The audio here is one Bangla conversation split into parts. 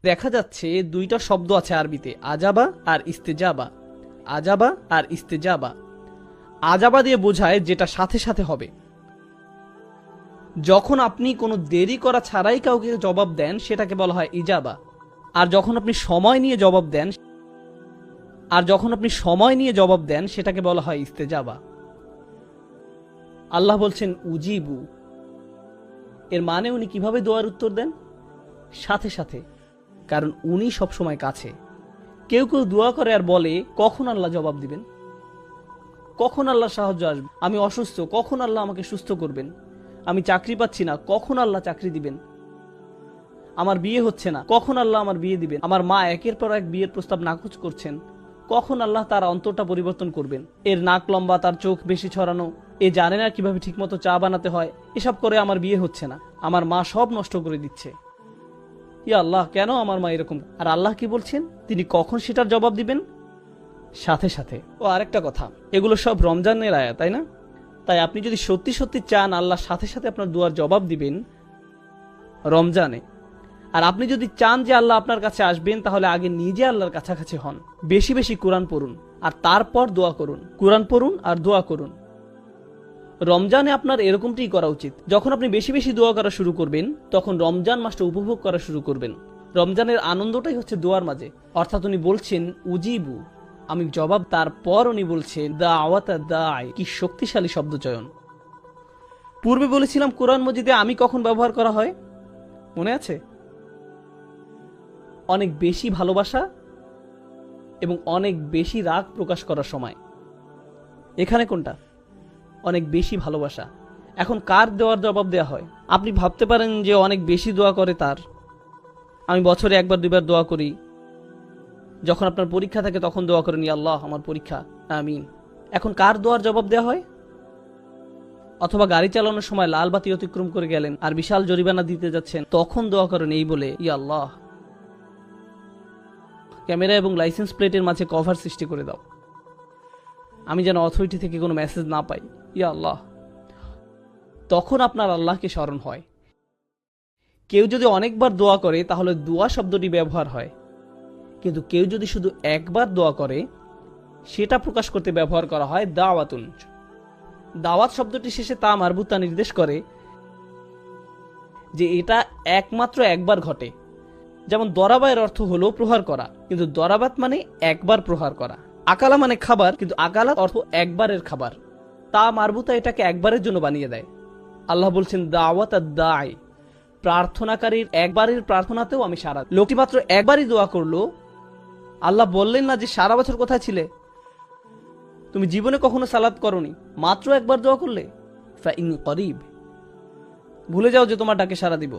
দেখা যাচ্ছে দুইটা শব্দ আছে আরবিতে, আজাবা আর ইস্তেজাবা। আজাবা আর ইস্তেজাবা। আজাবা দিয়ে বোঝায় যেটা সাথে সাথে হবে। যখন আপনি কোনো দেরি করা ছাড়াই কাউকে জবাব দেন সেটাকে বলা হয় ইজাবা। আর যখন আপনি সময় নিয়ে জবাব দেন সেটাকে বলা হয় ইস্তেজাবা। আল্লাহ বলছেন উজিবু, এর মানে উনি কিভাবে দোয়ার উত্তর দেন? সাথে সাথে, কারণ উনি সবসময় কাছে। কেউ কেউ দোয়া করে আর বলে কখন আল্লাহ জবাব দিবেন, কখন আল্লাহ সাহায্য আসবে, আমি অসুস্থ, কখন আল্লাহ আমাকে সুস্থ করবেন, আমি চাকরি পাচ্ছি না, কখন আল্লাহ চাকরি দিবেন, আমার বিয়ে হচ্ছে না, কখন আল্লাহ আমার বিয়ে দিবেন, আমার মা একের পর এক বিয়ের প্রস্তাব নাকচ করছেন, কখন আল্লাহ তার অন্তরটা পরিবর্তন করবেন, এর নাক লম্বা, তার চোখ বেশি ছড়ানো, এ জানে না কিভাবে ঠিকমতো চা বানাতে হয়, এসব করে আমার বিয়ে হচ্ছে না, আমার মা সব নষ্ট করে দিচ্ছে, ইয়া আল্লাহ কেন আমার মা এরকম। আর আল্লাহ কি বলছেন? তিনি কখন সেটার জবাব দিবেন? সাথে সাথে। ও আরেকটা কথা, এগুলো সব রমজানের আয়াত, তাই না? তাই আপনি যদি সত্যি সত্যি চান আল্লাহ সাথে সাথে আপনার দুয়ার জবাব দিবেন রমজানে, আর আপনি যদি চান যে আল্লাহ আপনার কাছে আসবেন, তাহলে আগে নিজে আল্লাহর কাছাকাছি হন, বেশি বেশি কোরআন পড়ুন আর তারপর দোয়া করুন। কোরআন পড়ুন আর দোয়া করুন। রমজানে আপনার এরকমটাই করা উচিত। যখন আপনি বেশি বেশি দোয়া করা শুরু করবেন, তখন রমজান মাসটা উপভোগ করা শুরু করবেন। রমজানের আনন্দটাই হচ্ছে দোয়ার মাঝে। অর্থাৎ উনি বলছেন উজিবু, আমি জবাব, তারপর উনি বলছেন দাওয়াতা দাই। কি শক্তিশালী শব্দ চয়ন। পূর্বে বলেছিলাম কোরআন মজিদে আমি কখন ব্যবহার করা হয়, মনে আছে? অনেক বেশি ভালোবাসা এবং অনেক বেশি রাগ প্রকাশ করার সময়। এখানে কোনটা? অনেক বেশি ভালোবাসা। এখন কার দেওয়ার জবাব দেওয়া হয়? আপনি ভাবতে পারেন যে অনেক বেশি দোয়া করে তার। আমি বছরে একবার দুইবার দোয়া করি। যখন আপনার পরীক্ষা থাকে তখন দোয়া করেন ইয়া আল্লাহ আমার পরীক্ষা, আমিন। এখন কার দোয়ার জবাব দেওয়া হয়? অথবা গাড়ি চালানোর সময় লাল বাতি অতিক্রম করে গেলেন আর বিশাল জরিমানা দিতে যাচ্ছেন, তখন দোয়া করেন এই বলে ইয়া আল্লাহ ক্যামেরা এবং লাইসেন্স প্লেটের মাঝে কভার সৃষ্টি করে দাও, আমি যেন অথরিটি থেকে কোনো মেসেজ না পাই, ইয়া আল্লাহ। তখন আপনার আল্লাহকে স্মরণ হয়। কেউ যদি অনেকবার দোয়া করে তাহলে দোয়া শব্দটি ব্যবহার হয়, কিন্তু কেউ যদি শুধু একবার দোয়া করে সেটা প্রকাশ করতে ব্যবহার করা হয় দাওয়াতুন। দাওয়াত শব্দটি শেষে তা মারবুতা নির্দেশ করে যে এটা একমাত্র একবার ঘটে। যেমন দরাবায়ের অর্থ হলো প্রহার করা, কিন্তু দরাবাত মানে একবার প্রহার করা। আকালা মানে খাবার, কিন্তু আকালাত অর্থ একবারের খাবার। তা মারবুতা এটাকে একবারের জন্য বানিয়ে দেয়। আল্লাহ বলছেন দাওয়াত দাই, প্রার্থনাকারীর একবারের প্রার্থনাতেও আমি সাড়া। লোকটি মাত্র একবারই দোয়া করলো, আল্লাহ বললেন না যে সারা বছর কোথায় ছিলে, তুমি জীবনে কখনো সালাত করনি, মাত্র একবার দোয়া করলে, ফাইন করিব, ভুলে যাও যে তোমার ডাকে সাড়া দিব।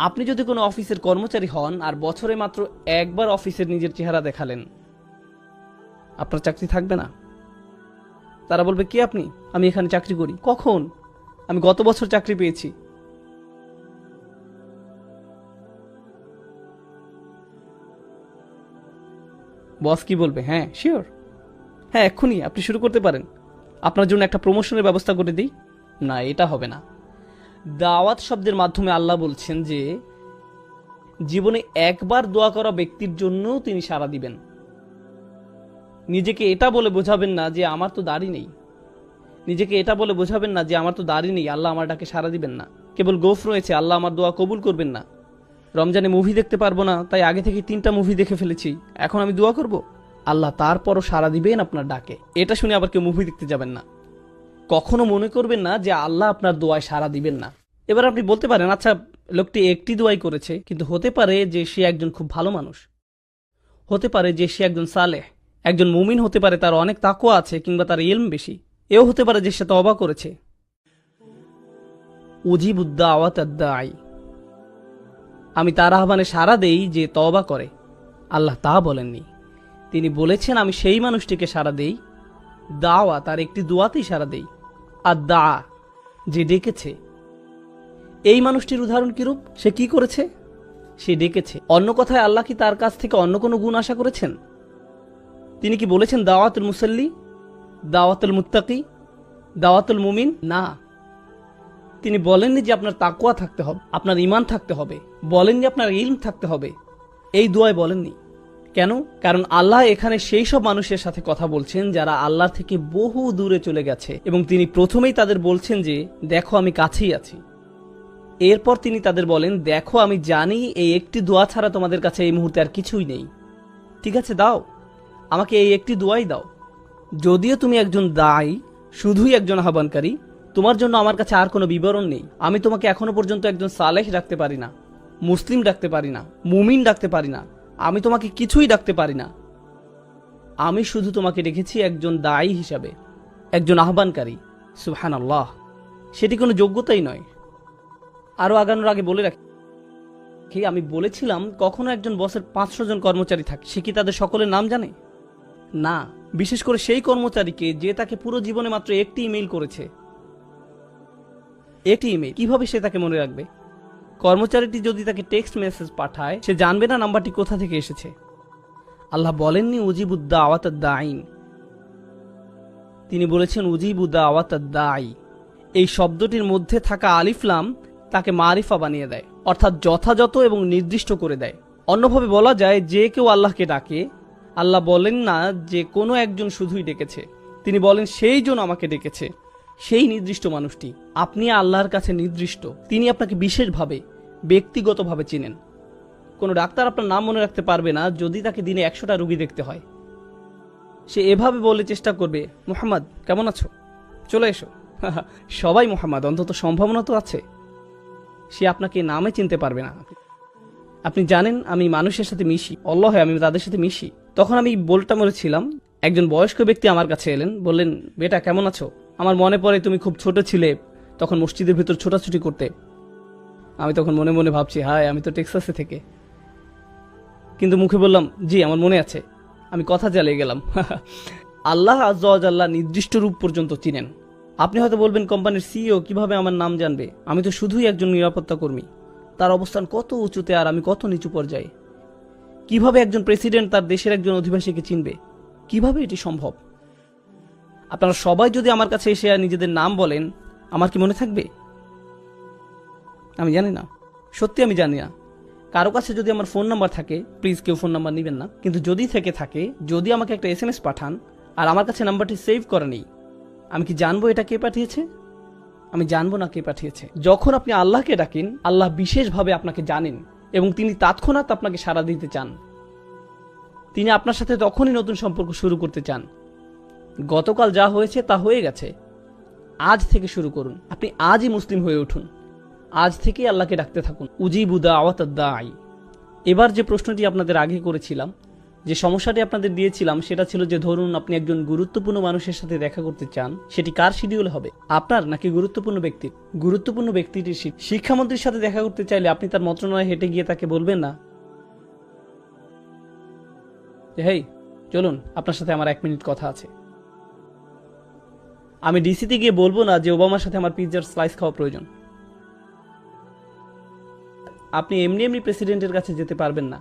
আপনি যদি কোনো অফিসের কর্মচারী হন আর বছরে মাত্র একবার অফিসের নিজের চেহারা দেখালেন, আপনার চাকরি থাকবে না। তারা বলবে কে আপনি? আমি এখানে চাকরি করি। কখন? আমি গত বছর চাকরি পেয়েছি। বস কি বলবে? হ্যাঁ শিওর, হ্যাঁ এক্ষুনি আপনি শুরু করতে পারেন, আপনার জন্য একটা প্রমোশনের ব্যবস্থা করে দিই। না, এটা হবে না। দাওয়াত শব্দের মাধ্যমে আল্লাহ বলছেন যে জীবনে একবার দোয়া করা ব্যক্তির জন্যও তিনি সাড়া দিবেন। নিজেকে এটা বলে বোঝাবেন না যে আমার তো দাড়ি নেই, নিজেকে এটা বলে বোঝাবেন না যে আমার তো দাড়ি নেই, আল্লাহ আমার ডাকে সাড়া দিবেন না। কেবল গোফ রয়েছে, আল্লাহ আমার দোয়া কবুল করবেন না। রমজানে মুভি দেখতে পারবো না, তাই আগে থেকে 3টা মুভি দেখে ফেলেছি, এখন আমি দোয়া করব, আল্লাহ তারপরও সাড়া দিবেন আপনার ডাকে। এটা শুনে আবার কেউ মুভি দেখতে যাবেন না। কখনো মনে করবেন না যে আল্লাহ আপনার দোয়ায় সাড়া দিবেন না। এবার আপনি বলতে পারেন আচ্ছা লোকটি একটি দোয়াই করেছে, কিন্তু হতে পারে যে সে একজন খুব ভালো মানুষ, হতে পারে যে সে একজন সালেহ, একজন মুমিন, হতে পারে তার অনেক তাকওয়া আছে কিংবা তার ইলম বেশি, এও হতে পারে যে সে তওবা করেছে। উজিবুদ দাওয়াত দাই, আমি তার আহ্বানে সাড়া দেই যে তওবা করে। আল্লাহ তা বলেননি, তিনি বলেছেন আমি সেই মানুষটিকে সাড়া দেই, দাওয়া তার একটি দোয়াতেই সাড়া দেই। আর দা, যে ডেকেছে। এই মানুষটির উদাহরণ কিরূপ? সে কি করেছে? সে ডেকেছে। অন্য কথায় আল্লাহ কি তার কাছ থেকে অন্য কোনো গুণ আশা করেছেন? তিনি কি বলেছেন দাওয়াতুল মুসাল্লি, দাওয়াতুল মুত্তাকি, দাওয়াতুল মুমিন? না, তিনি বলেননি যে আপনার তাকওয়া থাকতে হবে, আপনার ঈমান থাকতে হবে, বলেননি আপনার ইলম থাকতে হবে। এই দোয়ায় বলেননি। কেন? কারণ আল্লাহ এখানে সেই সব মানুষের সাথে কথা বলছেন যারা আল্লাহ থেকে বহু দূরে চলে গেছে, এবং তিনি প্রথমেই তাদের বলছেন যে দেখো আমি কাছেই আছি। এরপর তিনি তাদের বলেন, দেখো আমি জানি এই একটি দোয়া ছাড়া তোমাদের কাছে এই মুহূর্তে আর কিছুই নেই। ঠিক আছে, দাও আমাকে এই একটি দোয়াই দাও। যদিও তুমি একজন দায়ী, শুধুই একজন আহ্বানকারী, তোমার জন্য আমার কাছে আর কোনো বিবরণ নেই। আমি তোমাকে এখনো পর্যন্ত একজন সালেহ ডাকতে পারি না, মুসলিম ডাকতে পারি না, মুমিন ডাকতে পারি না, আমি তোমাকে কিছুই ডাকতে পারি না। আমি শুধু তোমাকে ডেকেছি একজন দায়ী হিসাবে, একজন আহ্বানকারী। সুবহানাল্লাহ, সেটি কোনো যোগ্যতাই নয়। আরও আগানোর আগে বলে রাখি, আমি বলেছিলাম কখনো একজন বসের 500 জন কর্মচারী থাকে, সে কি তাদের সকলের নাম জানে? না, বিশেষ করে সেই কর্মচারীকে যে তাকে পুরো জীবনে মাত্র একটি ইমেইল করেছে। একটি ইমেইল কিভাবে সে তাকে মনে রাখবে? কর্মচারীটি যদি তাকে টেক্সট মেসেজ পাঠায়, সে জানবে না নাম্বারটি কোথা থেকে এসেছে। আল্লাহ বলেননি উজিবুদ্দা আওয়াতাদ্দাইন, তিনি বলেছেন উজিবুদ্দা আওয়াতাদ্দাই। এই শব্দটির মধ্যে থাকা আলিফলাম তাকে মারিফা বানিয়ে দেয়, অর্থাৎ যথাযথ এবং নির্দিষ্ট করে দেয়। অন্যভাবে বলা যায়, যে কেউ আল্লাহকে ডাকে, আল্লাহ বলেন না যে কোনো একজন শুধুই ডেকেছে, তিনি বলেন সেই জন আমাকে ডেকেছে, সেই নির্দিষ্ট মানুষটি। আপনি আল্লাহর কাছে নির্দিষ্ট, তিনি আপনাকে বিশেষভাবে ব্যক্তিগতভাবে চিনেন। কোনো ডাক্তার আপনার নাম মনে রাখতে পারবে না যদি তাকে দিনে 100টা রোগী দেখতে হয়। সে এভাবে বলে চেষ্টা করবে, মুহাম্মদ কেমন আছো, চলে এসো। সবাই মুহাম্মদ, অন্তত সম্ভাবনা তো আছে। সে আপনাকে নামে চিনতে পারবে না। আপনি জানেন আমি মানুষের সাথে মিশি, আল্লাহ আমি তাদের সাথে মিশি। তখন আমি বলটা মরেছিলাম, একজন বয়স্ক ব্যক্তি আমার কাছে এলেন, বললেন, বেটা কেমন আছো? আমার মনে পড়ে তুমি খুব ছোট ছিলে, তখন মসজিদের ভিতর ছোটাছুটি করতে। আমি তখন মনে মনে ভাবছি, হায় আমি তো টেক্সাসে থেকে। কিন্তু মুখে বললাম, জি আমার মনে আছে। আমি কথা চালিয়ে গেলাম। আল্লাহ আজ্জা ওয়া জাল্লা নির্দিষ্ট রূপ পর্যন্ত চিনেন। আপনি হয়তো বলবেন, কোম্পানির সিইও কিভাবে আমার নাম জানবে? আমি তো শুধুই একজন নিরাপত্তা কর্মী। তার অবস্থান কত উঁচুতে আর আমি কত নিচু পর্যায়ে। কিভাবে একজন প্রেসিডেন্ট তার দেশের একজন অধিবাসীকে চিনবে? কিভাবে এটি সম্ভব? আপনারা সবাই যদি আমার কাছে এসে নিজেদের নাম বলেন, আমার কি মনে থাকবে? আমি জানি না, সত্যি আমি জানি না। কারো কাছে যদি আমার ফোন নাম্বার থাকে, প্লিজ কেউ ফোন নাম্বার নেবেন না, কিন্তু যদি থেকে থাকে, যদি আমাকে একটা SMS পাঠান আর আমার কাছে নাম্বারটি সেভ করা নেই, আমি কি জানবো এটা কে পাঠিয়েছে? আমি জানবো না কে পাঠিয়েছে। যখন আপনি আল্লাহকে ডাকেন, আল্লাহ বিশেষভাবে আপনাকে জানেন এবং তিনি তৎক্ষণাৎ আপনাকে সাড়া দিতে চান। তিনি আপনার সাথে তখনই নতুন সম্পর্ক শুরু করতে চান। গতকাল যা হয়েছে তা হয়ে গেছে, আজ থেকে শুরু করুন। আপনি আজই মুসলিম হয়ে উঠুন, আজ থেকেই আল্লাহকে ডাকতে থাকুন। উজিবু দাওয়াতাদ-দাঈ। এবার যে প্রশ্নটি আপনাদের আগে করেছিলাম, যে সমস্যাটি আপনাদের দিয়েছিলাম, সেটা ছিল যে ধরুন আপনি একজন গুরুত্বপূর্ণ মানুষের সাথে দেখা করতে চান, সেটি কার শিডিউল হবে, আপনার নাকি গুরুত্বপূর্ণ ব্যক্তির? গুরুত্বপূর্ণ ব্যক্তিটির। শিক্ষামন্ত্রীর সাথে দেখা করতে চাইলে আপনি তার মন্ত্রণালয়ে হেঁটে গিয়ে তাকে বলবেন না, হেই চলুন আপনার সাথে আমার 1 মিনিট কথা আছে। আমি ডিসিতে গিয়ে বলবো না যে ওবামার সাথে আমার পিৎজার স্লাইস খাওয়া প্রয়োজন। আপনি এমনি এমনি প্রেসিডেন্টের কাছে যেতে পারবেন না।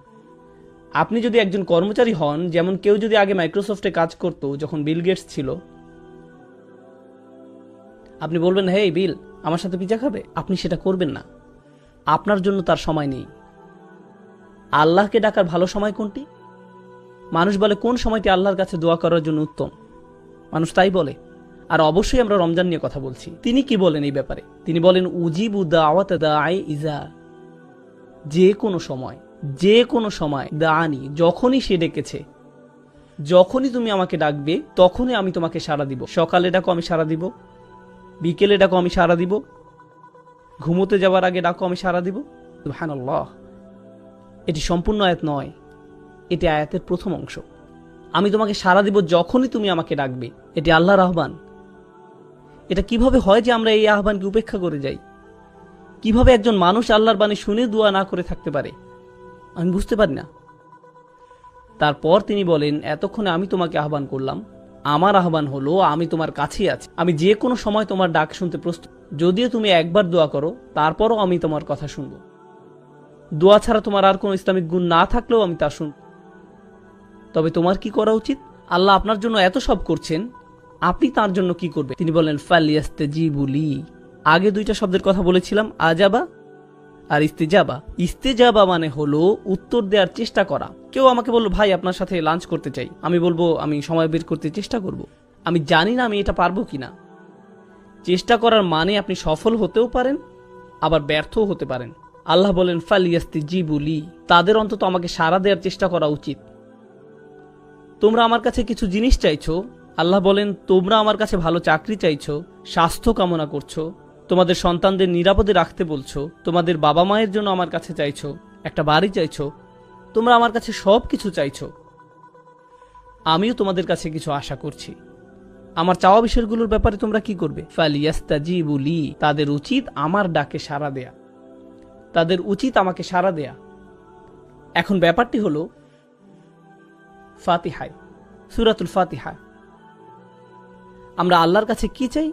আপনি যদি একজন কর্মচারী হন, যেমন কেউ যদি আগে মাইক্রোসফটে কাজ করত যখন বিল গেটস ছিল, আপনি বলবেন, হেই বিল আমার সাথে পিৎজা খাবে? আপনি সেটা করবেন না, আপনার জন্য তার সময় নেই। আল্লাহকে ডাকার ভালো সময় কোনটি? মানুষ বলে কোন সময়টি আল্লাহর কাছে দোয়া করার জন্য উত্তম, মানুষ তাই বলে। আর অবশ্যই আমরা রমজান নিয়ে কথা বলছি। তিনি কি বলেন এই ব্যাপারে? তিনি বলেন উজিবু দাওয়াতাদ দাঈ ইজা, যে কোনো সময়, যে কোনো সময়, দাআনি যখনই সে ডেকেছে, যখনই তুমি আমাকে ডাকবে তখনই আমি তোমাকে সাড়া দিব। সকালে ডাকো আমি সাড়া দিব, বিকেলে ডাকো আমি সাড়া দিব, ঘুমোতে যাওয়ার আগে ডাকো আমি সাড়া দিব। সুবহানাল্লাহ, এটি সম্পূর্ণ আয়াত নয়, এটি আয়াতের প্রথম অংশ। আমি তোমাকে সাড়া দিব যখনই তুমি আমাকে ডাকবে, এটি আল্লাহর আহ্বান। এটা কিভাবে হয় যে আমরা এই আহ্বানকে উপেক্ষা করে যাই? কিভাবে একজন মানুষ আল্লাহর বাণী শুনে দোয়া না করে থাকতে পারে? আমি বুঝতে পারি না। তারপর তিনি বলেন, এতক্ষণে আমি তোমাকে আহ্বান করলাম, আমার আহ্বান হলো আমি তোমার কাছেই আছি, আমি যে কোনো সময় তোমার ডাক শুনতে প্রস্তুত। যদিও তুমি একবার দোয়া করো, তারপরও আমি তোমার কথা শুনব। দোয়া ছাড়া তোমার আর কোনো ইসলামিক গুণ না থাকলেও আমি তা শুনব। তবে তোমার কি করা উচিত? আল্লাহ আপনার জন্য এত সব করছেন, আপনি তার জন্য কি করবেন? তিনি বলেন ফালিয়াস্তাজিবু লি, আগে দুইটা শব্দের কথা বলেছিলাম, আজাবা আর ইস্তেজাবা। ইস্তেজাবা মানে হলো উত্তর দেওয়ার চেষ্টা করা। কেউ আমাকে বললো, ভাই আপনার সাথে লাঞ্চ করতে চাই, আমি বলবো আমি সময় বের করতে চেষ্টা করব। আমি জানি না আমি এটা পারবো কিনা। চেষ্টা করার মানে আপনি সফল হতেও পারেন, আবার ব্যর্থও হতে পারেন। আল্লাহ বলেন ফালিয়াস্তাজিবু লি, তাদের অন্তত আমাকে সাড়া দেওয়ার চেষ্টা করা উচিত। তোমরা আমার কাছে কিছু জিনিস চাইছো, আল্লাহ বলেন তোমরা আমার কাছে ভালো চাকরি চাইছো, স্বাস্থ্য কামনা করছো, তোমাদের সন্তানদের নিরাপদে রাখতে বলছো, তোমাদের বাবা মায়ের জন্য আমার কাছে চাইছো, একটা বাড়ি চাইছো, তোমরা আমার কাছে সব কিছু চাইছো। আমিও তোমাদের কাছে কিছু আশা করছি। আমার চাওয়া বিষয়গুলোর ব্যাপারে তোমরা কি করবে? ফালিয়াস্তাজিবু লি, তাদের উচিত আমার ডাকে সাড়া দেয়া, তাদের উচিত আমাকে সাড়া দেয়া। এখন ব্যাপারটি হলো ফাতিহায়, সূরাতুল ফাতিহা, আমরা আল্লাহর কাছে কি চাই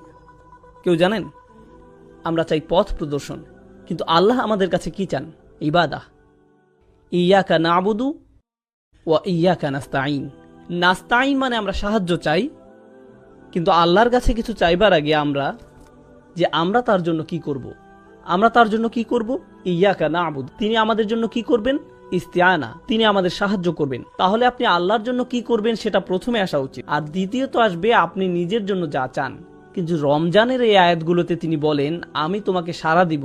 কেউ জানেন? আমরা চাই পথ প্রদর্শন, কিন্তু আল্লাহ আমাদের কাছে কি চান? ইবাদাহ। ইয়াকা নাবুদু ওয়া ইয়াকা নাস্তাইন। নাস্তাইন মানে আমরা সাহায্য চাই, কিন্তু আল্লাহর কাছে কিছু চাইবার আগে আমরা তার জন্য কি করব। আমরা তার জন্য কি করব? ইয়াকা নাবুদ, তিনি আমাদের জন্য কি করবেন? ইস্তিআনা, তিনি আমাদের সাহায্য করবেন। তাহলে আপনি আল্লাহর জন্য কি করবেন সেটা প্রথমে আসা উচিত, আর দ্বিতীয়ত আসবে আপনি নিজের জন্য যা চান। কিন্তু রমজানের এই আয়াতগুলোতে তিনি বলেন আমি তোমাকে সাড়া দিব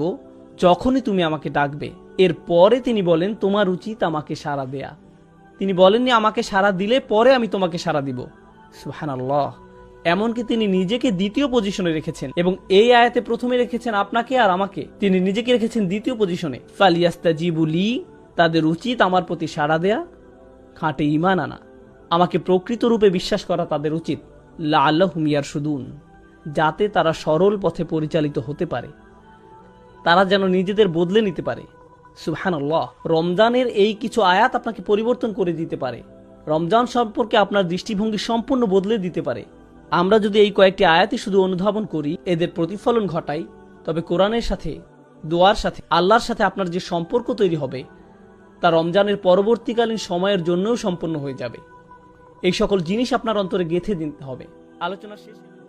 যখনই তুমি আমাকে ডাকবে। এরপরে তিনি বলেন তোমার উচিত আমাকে সাড়া দেয়া। তিনি বলেননি আমাকে সাড়া দিলে পরে আমি তোমাকে সাড়া দিব। সুবহানাল্লাহ। এমনকি তিনি নিজেকে দ্বিতীয় পজিশনে রেখেছেন, এবং এই আয়াতে প্রথমে রেখেছেন আপনাকে আর আমাকে, তিনি নিজেকে রেখেছেন দ্বিতীয় পজিশনে। ফালিয়াস্তাজিবু লি, তাদের উচিত আমার প্রতি সাড়া দেয়া, খাঁটে ঈমান আনা, আমাকে প্রকৃত রূপে বিশ্বাস করা তাদের উচিত। লাআল্লাহুম ইয়ারশুদুন, যাতে তারা সরল পথে পরিচালিত হতে পারে, তারা যেন নিজেদের বদলে নিতে পারে। সুবহানাল্লাহ। রমজানের এই কিছু আয়াত আপনাকে পরিবর্তন করে দিতে পারে, রমজান সম্পর্কে আপনার দৃষ্টিভঙ্গি সম্পূর্ণ বদলে দিতে পারে। আমরা যদি এই কয়েকটি আয়াতই শুধু অনুধাবন করি, এদের প্রতিফলন ঘটাই, তবে কোরআনের সাথে, দোয়ার সাথে, আল্লাহর সাথে আপনার যে সম্পর্ক তৈরি হবে তা রমজানের পরবর্তীকালীন সময়ের জন্যও সম্পন্ন হয়ে যাবে। এই সকল জিনিস আপনার অন্তরে গেঁথে দিতে হবে। আলোচনা শেষে